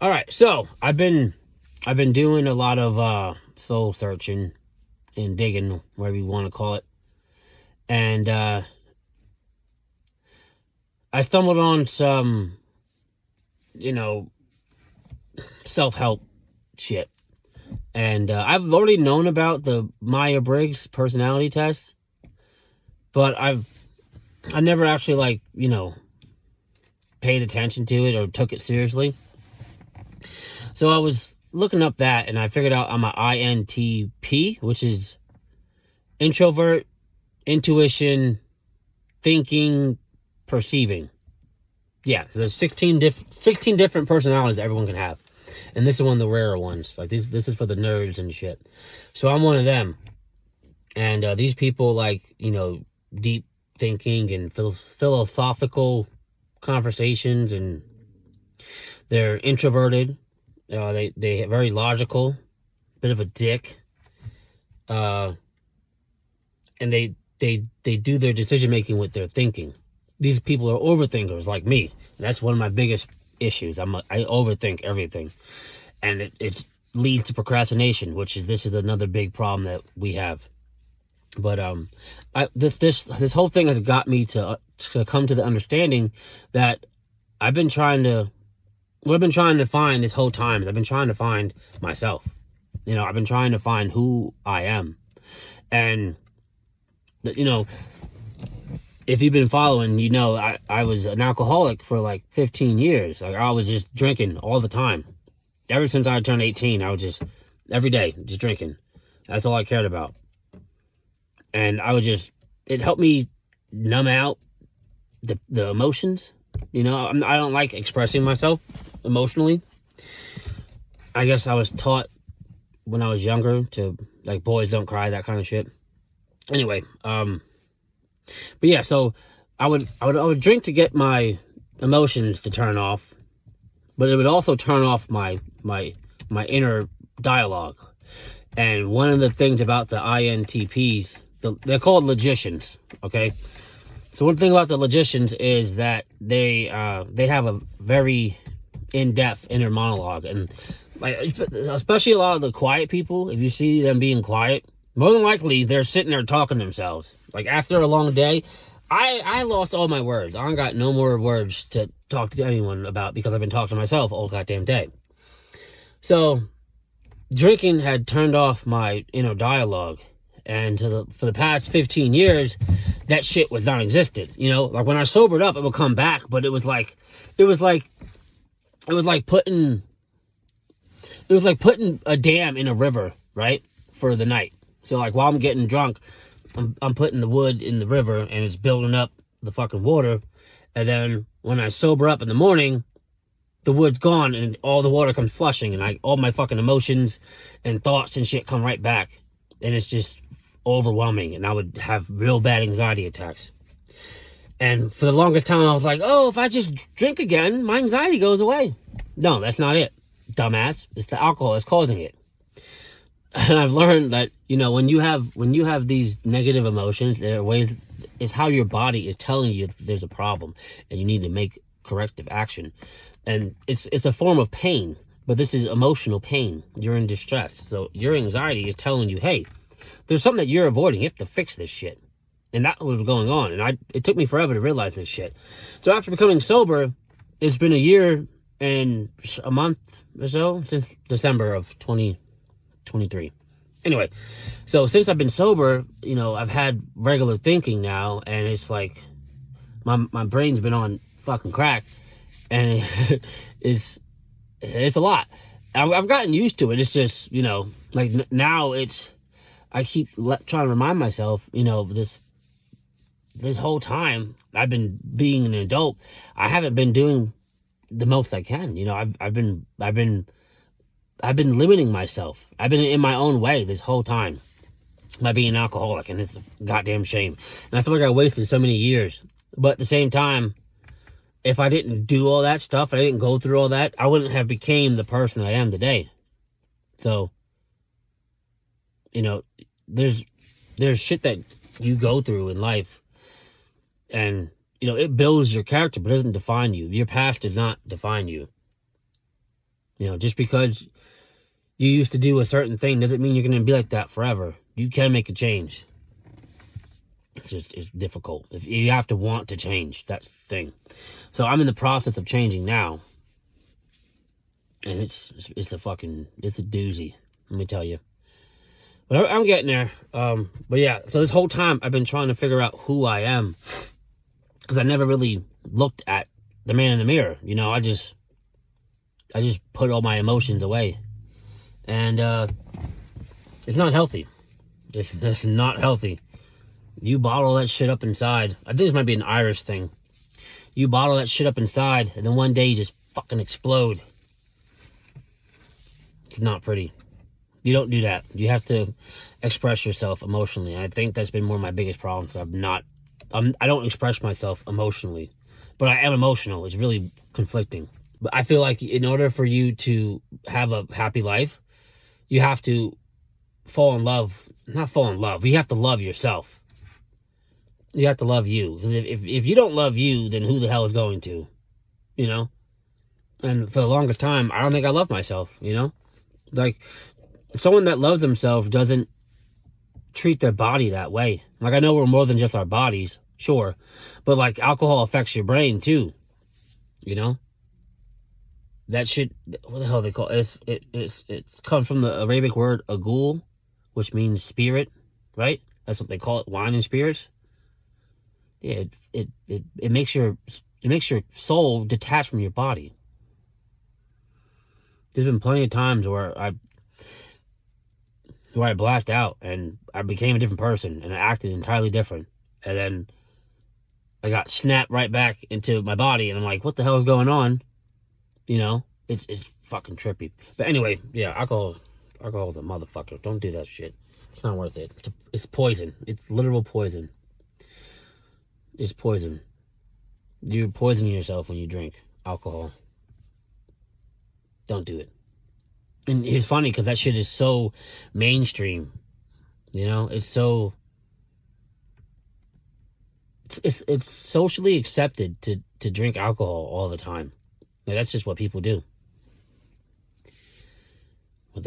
All right, so I've been doing a lot of soul searching and digging, whatever you want to call it, and I stumbled on some, you know, self help shit, and I've already known about the Myers Briggs personality test, but I never actually paid attention to it or took it seriously. So I was looking up that, and I figured out I'm an INTP, which is introvert, intuition, thinking, perceiving. Yeah, so there's 16 different personalities that everyone can have. And this is one of the rarer ones. Like this is for the nerds and shit. So I'm one of them. And these people deep thinking and philosophical conversations, and they're introverted. They very logical, bit of a dick. And they do their decision making with their thinking. These people are overthinkers like me. That's one of my biggest issues. I overthink everything, and it leads to procrastination, this is another big problem that we have. But this whole thing has got me to come to the understanding that I've been trying to what I've been trying to find this whole time is I've been trying to find myself. I've been trying to find who I am, and if you've been following, I was an alcoholic for like 15 years. Like I was just drinking all the time. Ever since I turned 18, I was just every day just drinking. That's all I cared about. And it helped me numb out the emotions. I don't like expressing myself emotionally. I guess I was taught when I was younger to like boys don't cry, that kind of shit. Anyway, but yeah, so I would drink to get my emotions to turn off, but it would also turn off my inner dialogue. And one of the things about the INTPs, they're called logicians. Okay, so one thing about the logicians is that they have a very in-depth inner monologue, and like especially a lot of the quiet people, if you see them being quiet, more than likely they're sitting there talking to themselves. Like after a long day, I lost all my words. I don't got no more words to talk to anyone about because I've been talking to myself all goddamn day. So drinking had turned off my inner dialogue, and for the past 15 years, that shit was non-existent. Like when I sobered up, it would come back, but it was like putting a dam in a river, right, for the night. So like while I'm getting drunk, I'm putting the wood in the river, and it's building up the fucking water. And then when I sober up in the morning, the wood's gone, and all the water comes flushing, and all my fucking emotions and thoughts and shit come right back, and it's just overwhelming, and I would have real bad anxiety attacks. And for the longest time, I was like, oh, if I just drink again, my anxiety goes away. No, that's not it, dumbass. It's the alcohol that's causing it. And I've learned that, when you have these negative emotions, there are ways, it's how your body is telling you that there's a problem and you need to make corrective action. And it's a form of pain, but this is emotional pain. You're in distress. So your anxiety is telling you, hey, there's something that you're avoiding. You have to fix this shit. And that was going on. And it took me forever to realize this shit. So after becoming sober, it's been a year and a month or so since December of 2023. Anyway, so since I've been sober, I've had regular thinking now, and it's like my brain's been on fucking crack, and it's a lot. I've gotten used to it. It's just, now I keep trying to remind myself, this whole time I've been being an adult, I haven't been doing the most I can. I've been limiting myself. I've been in my own way this whole time by being an alcoholic, and it's a goddamn shame. And I feel like I wasted so many years. But at the same time, if I didn't do all that stuff, I didn't go through all that, I wouldn't have became the person I am today. So, there's shit that you go through in life, and it builds your character, but it doesn't define you. Your past does not define you. You know, just because you used to do a certain thing doesn't mean you're going to be like that forever. You can make a change. It's difficult. If you have to want to change, that's the thing. So I'm in the process of changing now, and it's a doozy. Let me tell you. But I'm getting there. But yeah, so this whole time I've been trying to figure out who I am, because I never really looked at the man in the mirror. You know, I just put all my emotions away, and it's not healthy. It's not healthy. You bottle that shit up inside. I think this might be an Irish thing. You bottle that shit up inside, and then one day you just fucking explode. It's not pretty. You don't do that. You have to express yourself emotionally. I think that's been one of my biggest problems. I don't express myself emotionally, but I am emotional. It's really conflicting. But I feel like in order for you to have a happy life, you have to fall in love. Not fall in love. You have to love yourself. You have to love you. Because if you don't love you, then who the hell is going to? You know? And for the longest time, I don't think I love myself, you know? Like, someone that loves themselves doesn't treat their body that way. Like, I know we're more than just our bodies, sure. But, like, alcohol affects your brain, too. You know? That shit, what the hell they call it? It's comes from the Arabic word agul, which means spirit, right? That's what they call it, wine and spirits. Yeah, it makes your soul detached from your body. There's been plenty of times where I blacked out and I became a different person and I acted entirely different, and then I got snapped right back into my body, and I'm like, what the hell is going on? You know, it's fucking trippy. But anyway, yeah, alcohol is a motherfucker. Don't do that shit. It's not worth it. It's poison. It's literal poison. It's poison. You're poisoning yourself when you drink alcohol. Don't do it. And it's funny because that shit is so mainstream. You know, it's so... It's socially accepted to drink alcohol all the time. Like, that's just what people do. But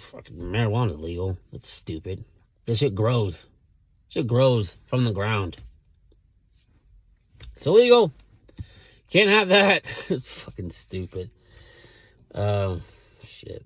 fucking marijuana is legal. That's stupid. This shit grows. Shit grows from the ground. It's illegal. Can't have that. It's fucking stupid. Shit.